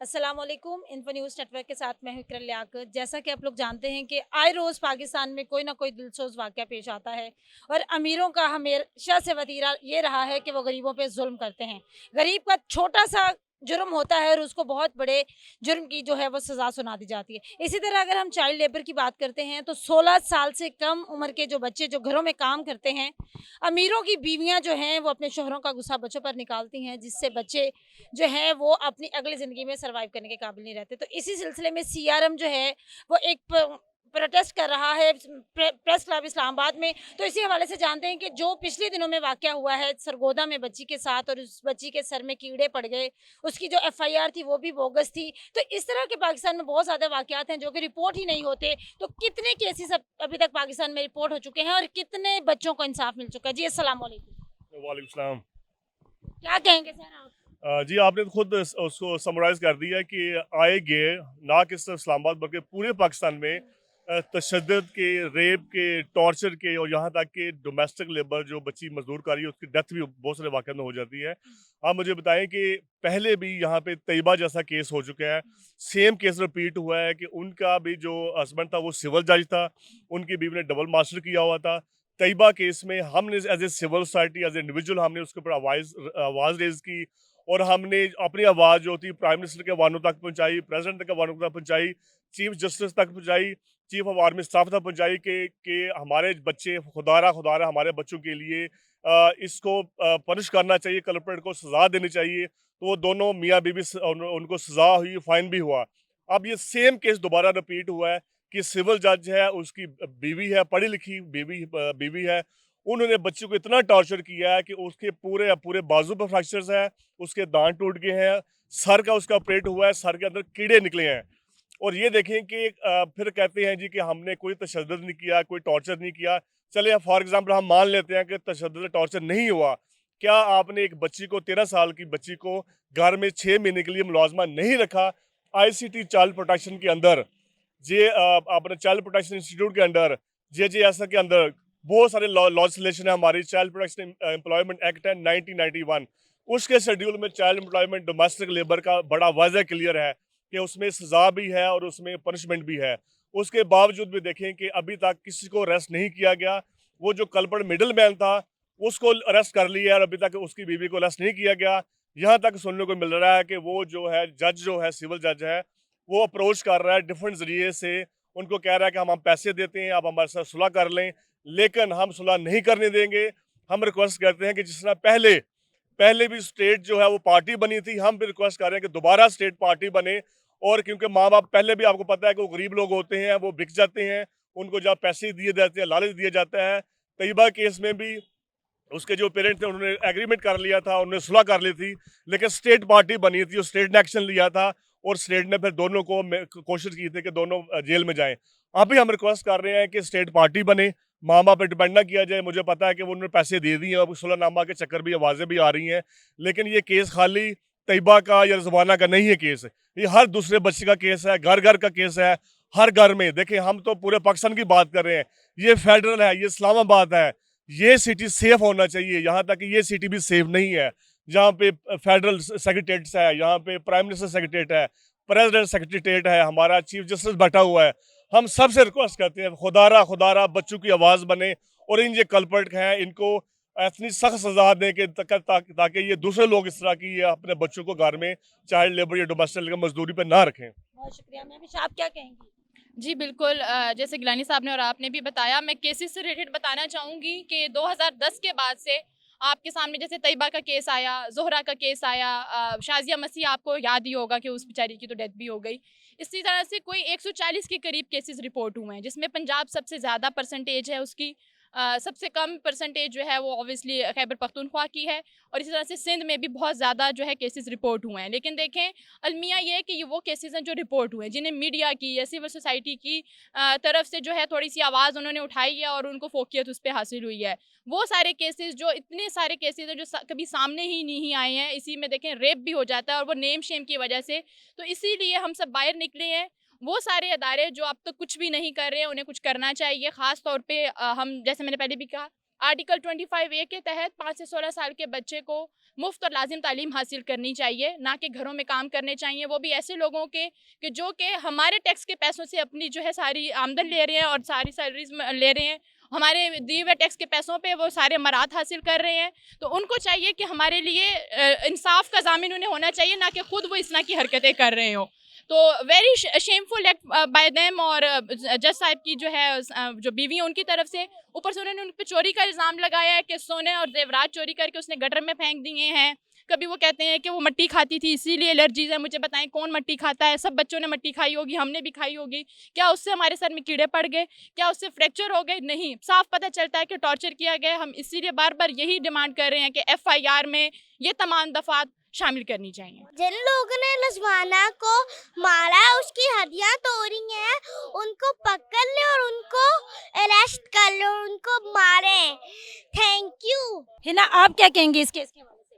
अस्सलाम वालेकुम। Info news network के साथ मैं हूं इकरा लियाकत। जैसा कि आप लोग जानते हैं कि आए रोज़ पाकिस्तान में कोई ना कोई दिलसोज वाक़या पेश आता है और अमीरों का हमेशा से वतीरा ये रहा है कि वो गरीबों पे जुल्म करते हैं। गरीब का छोटा-सा जुर्म होता है और उसको बहुत बड़े जुर्म की जो है वो सज़ा सुना दी जाती है। इसी तरह अगर हम चाइल्ड लेबर की बात करते हैं तो 16 साल से कम उम्र के जो बच्चे जो घरों में काम करते हैं, अमीरों की बीवियाँ जो हैं वो अपने शोहरों का गुस्सा बच्चों पर निकालती हैं, जिससे बच्चे जो है वो अपनी अगली ज़िंदगी में सर्वाइव करने के काबिल नहीं रहते। तो इसी सिलसिले में सीआरएम जो है वो एक प्रोटेस्ट कर रहा है प्रेस क्लब इस्लामाबाद में। तो इसी हवाले से जानते हैं कि जो पिछले दिनों में वाक़या हुआ है सरगोदा में बच्ची के साथ और उस बच्ची के सर में कीड़े पड़ गए, उसकी जो एफआईआर थी वो भी बोगस थी। तो इस तरह के पाकिस्तान में बहुत ज़्यादा वाक़यात हैं जो कि रिपोर्ट ही नहीं होते। तो कितने केसेज़ अब अभी तक पाकिस्तान में रिपोर्ट हो चुके हैं और कितने बच्चों को इंसाफ़ मिल चुका है? जी, अस्सलाम वालेकुम। वालेकुम सलाम। क्या कहेंगे सर आप? जी, आपने तो खुद उसको समराइज़ कर दिया कि आए गए ना कि सिर्फ इस्लामाबाद बल्कि पूरे पाकिस्तान में तशद्दुद के, रेप के, टॉर्चर के और यहाँ तक कि डोमेस्टिक लेबर जो बच्ची मज़दूर कार्य है उसकी डेथ भी बहुत सारे वाक़यात में हो जाती है। आप मुझे बताएँ कि पहले भी यहाँ पे तैयबा जैसा केस हो चुका है, सेम केस रिपीट हुआ है कि उनका भी जो हस्बैंड था वो सिविल जज था, उनकी बीवी ने डबल मास्टर किया हुआ था। तैयबा केस में हमने as a civil society, as a individual हमने उसके ऊपर आवाज़ रेज़ की और हमने अपनी आवाज़ जो थी प्राइम मिनिस्टर के कानों तक पहुँचाई, प्रेज़िडेंट के कानों तक पहुँचाई, चीफ़ जस्टिस तक पहुँचाई, चीफ़ ऑफ आर्मी स्टाफ तक पहुँचाई कि हमारे बच्चे खुदारा खुदारा हमारे बच्चों के लिए इसको पनिश करना चाहिए, कल्प्रिट को सज़ा देनी चाहिए। तो वो दोनों मियाँ-बीवी उनको सज़ा हुई, फ़ाइन भी हुआ। अब ये सेम केस दोबारा रिपीट हुआ है कि सिविल जज है, उसकी बीवी है, पढ़ी-लिखी बीवी है, उन्होंने बच्चे को इतना टॉर्चर किया है कि उसके पूरे पूरे बाजू पे फ्रैक्चर्स हैं, उसके दांत टूट गए हैं, सर का उसका ऑपरेट हुआ है, सर के अंदर कीड़े निकले हैं। और ये देखें कि फिर कहते हैं जी कि हमने कोई तशद्दुद नहीं किया, कोई टॉर्चर नहीं किया। चलिए फॉर एग्ज़ाम्पल हम मान लेते हैं कि तशद्दुद टॉर्चर नहीं हुआ। क्या आपने एक बच्ची को 13 साल की बच्ची को घर में 6 महीने के लिए मुलाज़मा नहीं रखा? आईसीटी चाइल्ड प्रोटेक्शन के अंदर अपने चाइल्ड प्रोटेक्शन इंस्टीट्यूट के अंदर, जेजेएसए के अंदर बहुत सारे लॉजिस्लेशन है हमारी। चाइल्ड प्रोटेक्शन एम्प्लॉयमेंट एक्ट है 1991, उसके शेड्यूल में चाइल्ड एम्प्लॉयमेंट डोमेस्टिक लेबर का बड़ा वाज़ह क्लियर है कि उसमें सज़ा भी है और उसमें पनिशमेंट भी है। उसके बावजूद भी देखें कि अभी तक किसी को अरेस्ट नहीं किया गया। वो जो कल्प्रिट मिडल मैन था उसको अरेस्ट कर लिया और अभी तक उसकी बीवी को अरेस्ट नहीं किया गया। यहाँ तक सुनने को मिल रहा है कि वो जो है जज जो है सिविल जज है, वो अप्रोच कर रहा है डिफरेंट ज़रिए से, उनको कह रहा है कि हम पैसे देते हैं, आप हमारे साथ सुलह कर लें, लेकिन हम सुलह नहीं करने देंगे। हम रिक्वेस्ट करते हैं कि जिस तरह पहले पहले भी स्टेट जो है वो पार्टी बनी थी, हम भी रिक्वेस्ट कर रहे हैं कि दोबारा स्टेट पार्टी बने। और क्योंकि माँ बाप पहले भी आपको पता है कि वो गरीब लोग होते हैं, वो बिक जाते हैं, उनको जब पैसे दिए जाते हैं, लालच दिया जाता है। तैयबा केस में भी उसके जो पेरेंट्स थे उन्होंने एग्रीमेंट कर लिया था, उन्होंने सुलह कर ली थी, लेकिन स्टेट पार्टी बनी थी और स्टेट ने एक्शन लिया था और स्टेट ने फिर दोनों को कोशिश की थी कि दोनों जेल में जाएं। अभी हम रिक्वेस्ट कर रहे हैं कि स्टेट पार्टी बने, माँ बाप पे डिपेंड ना किया जाए। मुझे पता है कि उन्होंने पैसे दे दिए, अब सुलहनामा के चक्कर भी आवाज़ें भी आ रही हैं, लेकिन ये केस खाली तैयबा का या रिजवाना का नहीं है केस, ये हर दूसरे बच्चे का केस है, घर घर का केस है। हर घर में देखिए, हम तो पूरे पाकिस्तान की बात कर रहे हैं, ये फेडरल है, ये इस्लामाबाद है, ये सिटी सेफ होना चाहिए। यहाँ तक कि ये सिटी भी सेफ नहीं है, जहाँ पे फेडरल सेक्रेटेरिएट है, यहाँ पे प्राइम मिनिस्टर सेक्रेटेरिएट है, प्रेसिडेंट सेक्रेटेरिएट है, हमारा चीफ जस्टिस बैठा हुआ है। हम सबसे रिक्वेस्ट करते हैं खुदारा खुदारा बच्चों की आवाज़ बने और इन जो कल्प्रिट हैं इनको इतनी सख्त सजा दें कि ताकि ये दूसरे लोग इस तरह की ये अपने बच्चों को घर में चाइल्ड लेबर या डोमेस्टिक लेबर मजदूरी पर ना रखें। बहुत शुक्रिया। महविश आप क्या कहेंगी? जी, बिल्कुल जैसे गिलानी साहब ने और आपने भी बताया, मैं केसेस से रिलेटेड बताना चाहूँगी कि 2010 के बाद से आपके सामने जैसे तैयबा का केस आया, ज़ोहरा का केस आया, शाज़िया मसीह आपको याद ही होगा कि उस बेचारी की तो डेथ भी हो गई। इसी तरह से कोई 140 के करीब केसेस रिपोर्ट हुए हैं, जिसमें पंजाब सबसे ज़्यादा परसेंटेज है उसकी। सबसे कम परसेंटेज जो है वो ऑब्वियसली खैबर पख्तूनख्वा की है और इसी तरह से सिंध में भी बहुत ज़्यादा जो है केसेस रिपोर्ट हुए हैं। लेकिन देखें, अलमिया ये है कि ये वो केसेस हैं जो रिपोर्ट हुए हैं, जिन्हें मीडिया की या सिविल सोसाइटी की तरफ से जो है थोड़ी सी आवाज़ उन्होंने उठाई है और उनको फोकियत उस पर हासिल हुई है। वो सारे केसेस जो इतने सारे केसेस हैं जो कभी सामने ही नहीं आए हैं, इसी में देखें रेप भी हो जाता है और वो नेम शेम की वजह से। तो इसीलिए हम सब बाहर निकले हैं। वो सारे अदारे जो अब तक कुछ भी नहीं कर रहे हैं, उन्हें कुछ करना चाहिए। ख़ास तौर पे हम जैसे मैंने पहले भी कहा आर्टिकल 25A के तहत 5 से 16 साल के बच्चे को मुफ्त और लाजिम तालीम हासिल करनी चाहिए, ना कि घरों में काम करने चाहिए, वो भी ऐसे लोगों के कि जो कि हमारे टैक्स के पैसों से अपनी जो है सारी आमदन ले रहे हैं और सारी सैलरीज ले रहे हैं, हमारे दिए हुए टैक्स के पैसों पे वो सारे मरात हासिल कर रहे हैं। तो उनको चाहिए कि हमारे लिए इंसाफ का ज़ामिन उन्हें होना चाहिए, ना कि खुद वो इस तरह की हरकतें कर रहे हो। तो very shameful act by them, और जज साहब की जो है जो बीवी है उनकी तरफ से, ऊपर से उन्होंने उन पर चोरी का इल्ज़ाम लगाया है कि सोने और जेवरात चोरी करके उसने गटर में फेंक दिए हैं। कभी वो कहते हैं कि वो मट्टी खाती थी इसीलिए एलर्जीज है। मुझे बताएं कौन मट्टी खाता है? सब बच्चों ने मट्टी खाई होगी, हमने भी खाई होगी। क्या उससे हमारे सर में कीड़े पड़ गए? क्या उससे फ्रैक्चर हो गए? नहीं, साफ पता चलता है कि टॉर्चर किया गया। हम इसीलिए बार बार यही डिमांड कर रहे हैं कि FIR में ये तमाम दफात शामिल करनी चाहिए। जिन लोगों ने लुजवाना को मारा, उसकी हड्डियां तोड़ी हैं, उनको पकड़ ले और उनको अरेस्ट कर लो, उनको मारे। Thank you. हिना, आप क्या कहेंगे इस केस के हवाले से?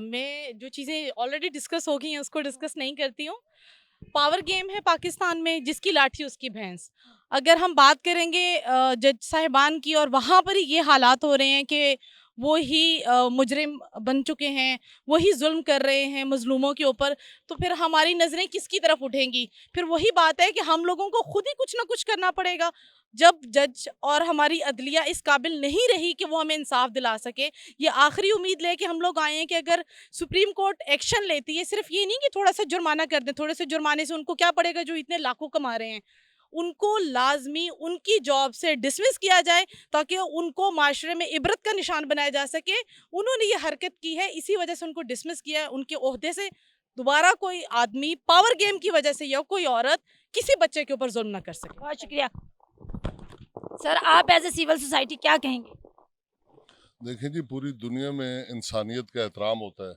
मैं जो चीज़ें ऑलरेडी डिस्कस हो गई हैं उसको डिस्कस नहीं करती हूँ। पावर गेम है पाकिस्तान में, जिसकी लाठी उसकी भैंस। अगर हम बात करेंगे जज साहिबान की, और वहाँ पर ही ये हालात हो रहे हैं कि वो ही मुजरिम बन चुके हैं, वही जुल्म कर रहे हैं मजलूमों के ऊपर, तो फिर हमारी नज़रें किसकी तरफ उठेंगी? फिर वही बात है कि हम लोगों को खुद ही कुछ ना कुछ करना पड़ेगा। जब जज और हमारी अदलिया इस काबिल नहीं रही कि वो हमें इंसाफ दिला सके, ये आखिरी उम्मीद लेके हम लोग आए हैं कि अगर सुप्रीम कोर्ट एक्शन लेती है, सिर्फ ये नहीं कि थोड़ा सा जुर्माना कर दें, थोड़े से जुर्माने से उनको क्या पड़ेगा जो इतने लाखों कमा रहे हैं, उनको लाजमी उनकी जॉब से डिसमिस किया जाए ताकि उनको माशरे में इबरत का निशान बनाया जा सके। उन्होंने ये हरकत की है, इसी वजह से उनको डिसमिस किया है। उनके ओहदे से दोबारा कोई आदमी पावर गेम की वजह से या कोई औरत किसी बच्चे के ऊपर जुल्म ना कर सके। बहुत शुक्रिया सर। आप एज ए सिविल सोसाइटी क्या कहेंगे? देखें जी, पूरी दुनिया में इंसानियत का एहतराम होता है,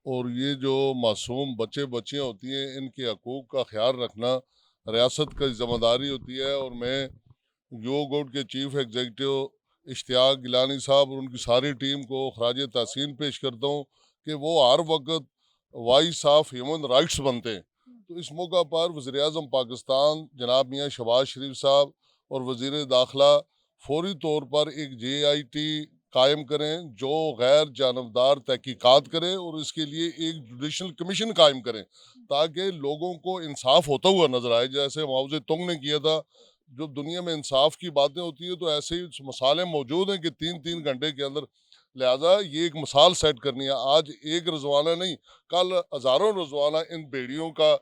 और ये जो मासूम बच्चे बच्चियाँ होती हैं, इनके हकूक़ का ख्याल रखना रियासत की ज़िम्मेदारी होती है। और मैं योग बोर्ड के चीफ एग्जीक्यूटिव इश्तियाक गिलानी साहब और उनकी सारी टीम को खराज तहसीन पेश करता हूँ कि वो हर वक्त वॉइस ऑफ ह्यूमन राइट्स बनते हैं। तो इस मौका पर वज़ीर आज़म पाकिस्तान जनाब मियाँ शहबाज शरीफ साहब और वज़ीर दाखिला फौरी तौर पर एक JIT कायम करें जो गैर जानबदार तहकीकात करें, और इसके लिए एक जुडिशल कमीशन कायम करें ताकि लोगों को इंसाफ होता हुआ नजर आए, जैसे मुआवजे तुंग ने किया था। जब दुनिया में इंसाफ की बातें होती है तो ऐसे ही मसाले मौजूद हैं कि 3-3 घंटे के अंदर, लिहाजा ये एक मिसाल सेट करनी है। आज एक रजवाना नहीं, कल हज़ारों रजवाना इन बेड़ियों का,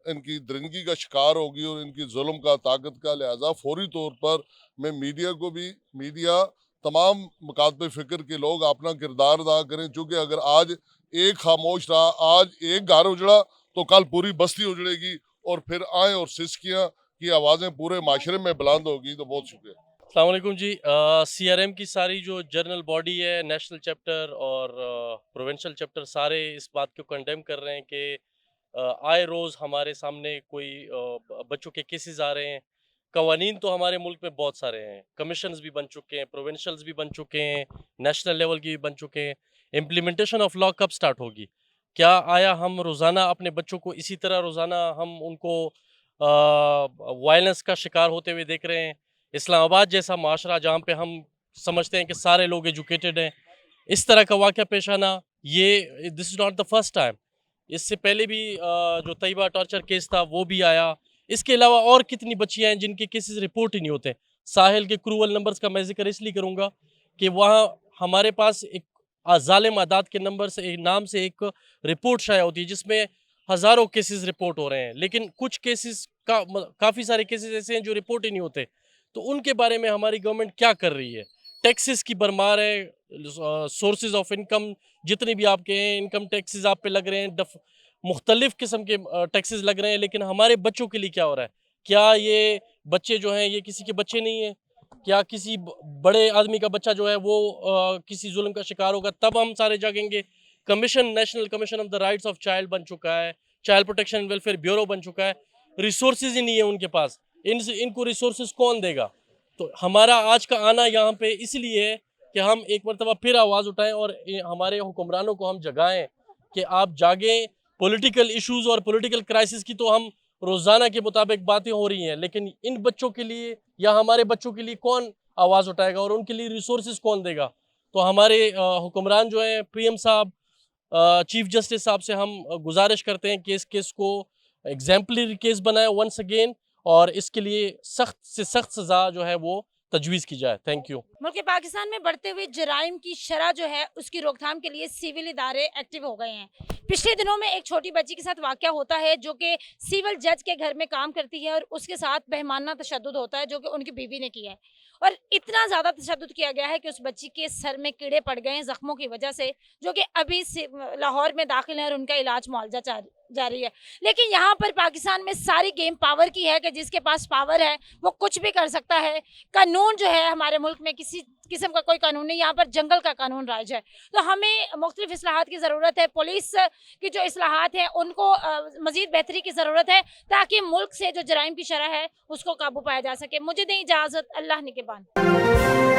इनकी दरिंदगी का शिकार होगी और इनकी जुल्म का, ताकत का। लिहाजा फौरी तौर पर मैं मीडिया को भी, मीडिया तमाम मुकातबे फ़िक्र के लोग अपना किरदार अदा करें, चूँकि अगर आज एक खामोश रहा, आज एक घर उजड़ा तो कल पूरी बस्ती उजड़ेगी, और फिर आए और सिस्कियाँ की आवाज़ें पूरे माशरे में बुलंद होगी। तो बहुत शुक्रिया। अस्सलाम वालेकुम जी। CRM की सारी जो जर्नल बॉडी है, नेशनल चैप्टर और प्रोविंशियल चैप्टर, सारे इस बात को कंडेम कर रहे हैं कि आए रोज़ हमारे सामने कोई बच्चों के केसेस आ रहे हैं। कवानीन तो हमारे मुल्क में बहुत सारे हैं, कमीशंस भी बन चुके हैं, प्रोविंशियल्स भी बन चुके हैं, नेशनल लेवल की भी बन चुके हैं। इम्प्लीमेंटेशन ऑफ लॉ कब स्टार्ट होगी? क्या आया हम रोज़ाना अपने बच्चों को इसी तरह रोज़ाना हम उनको वायलेंस का शिकार होते हुए देख रहे हैं? इस्लामाबाद जैसा माशरा जहाँ पे हम समझते हैं कि सारे लोग एजुकेटेड हैं, इस तरह का वाक़या पेश आना, ये this is not the first time. इससे पहले भी जो तैयबा टॉर्चर केस था वो भी आया। इसके अलावा और कितनी बच्चियाँ हैं जिनके केसेस रिपोर्ट ही नहीं होते। साहिल के क्रूअल नंबर्स का मैं जिक्र इसलिए करूँगा कि वहाँ हमारे पास एक ज़ालिम आदात के नंबर से, एक नाम से एक रिपोर्ट शाया होती है जिसमें हज़ारों केसेस रिपोर्ट हो रहे हैं, लेकिन कुछ केसेस का काफ़ी सारे केसेस ऐसे हैं जो रिपोर्ट ही नहीं होते। तो उनके बारे में हमारी गवर्नमेंट क्या कर रही है? टैक्सेस की भरमार है, सोर्सेज ऑफ इनकम जितने भी आपके हैं, इनकम टैक्सेस आप पे लग रहे हैं, मुख्तलिफ किस्म के टैक्सेस लग रहे हैं, लेकिन हमारे बच्चों के लिए क्या हो रहा है? क्या ये बच्चे जो हैं ये किसी के बच्चे नहीं हैं? क्या किसी बड़े आदमी का बच्चा जो है वो किसी जुल्म का शिकार होगा तब हम सारे जागेंगे? Commission, national commission of the rights of child बन चुका है, child protection and welfare bureau बन चुका है, रिसोर्सेज ही नहीं है उनके पास। इनको रिसोर्सेज कौन देगा? तो हमारा आज का आना यहाँ पे इसलिए है कि हम एक मरतबा फिर आवाज़ उठाएं और हमारे हुक्मरानों को हम जगाएं कि आप जागें। पॉलिटिकल इश्यूज और पॉलिटिकल क्राइसिस की तो हम रोज़ाना के मुताबिक बातें हो रही हैं, लेकिन इन बच्चों के लिए या हमारे बच्चों के लिए कौन आवाज़ उठाएगा और उनके लिए रिसोर्सेज कौन देगा? तो हमारे हुक्मरान जो हैं, पीएम साहब, चीफ जस्टिस साहब से हम गुजारिश करते हैं कि इस केस को एग्जाम्पलरी केस बनाए वंस अगेन, और इसके लिए सख्त से सख्त सज़ा जो है वो तजवीज़ की जाए। Thank you. मुल्क पाकिस्तान में बढ़ते हुए जराइम की शरह जो है उसकी रोकथाम के लिए सिविल इदारे एक्टिव हो गए हैं। पिछले दिनों में एक छोटी बच्ची के साथ वाकया होता है जो कि सिविल जज के घर में काम करती है और उसके साथ बेहमाना तशद्दुद होता है जो कि उनकी बीवी ने किया है, और इतना ज़्यादा तशद्दुद किया गया है कि उस बच्ची के सर में कीड़े पड़ गए हैं ज़ख्मों की वजह से, जो कि अभी लाहौर में दाखिल है और उनका इलाज मुआवजा जारी है। लेकिन यहाँ पर पाकिस्तान में सारी गेम पावर की है कि जिसके पास पावर है वो कुछ भी कर सकता है। कानून जो है हमारे मुल्क में किसी किस्म का कोई कानून नहीं, यहाँ पर जंगल का कानून राज है। तो हमें मुख्तलिफ इस्लाहात की ज़रूरत है, पुलिस की जो इस्लाहात हैं उनको मज़ीद बेहतरी की ज़रूरत है ताकि मुल्क से जो जराइम की शरह है उसको काबू पाया जा सके। मुझे दें इजाज़त, अल्लाह निगहबान।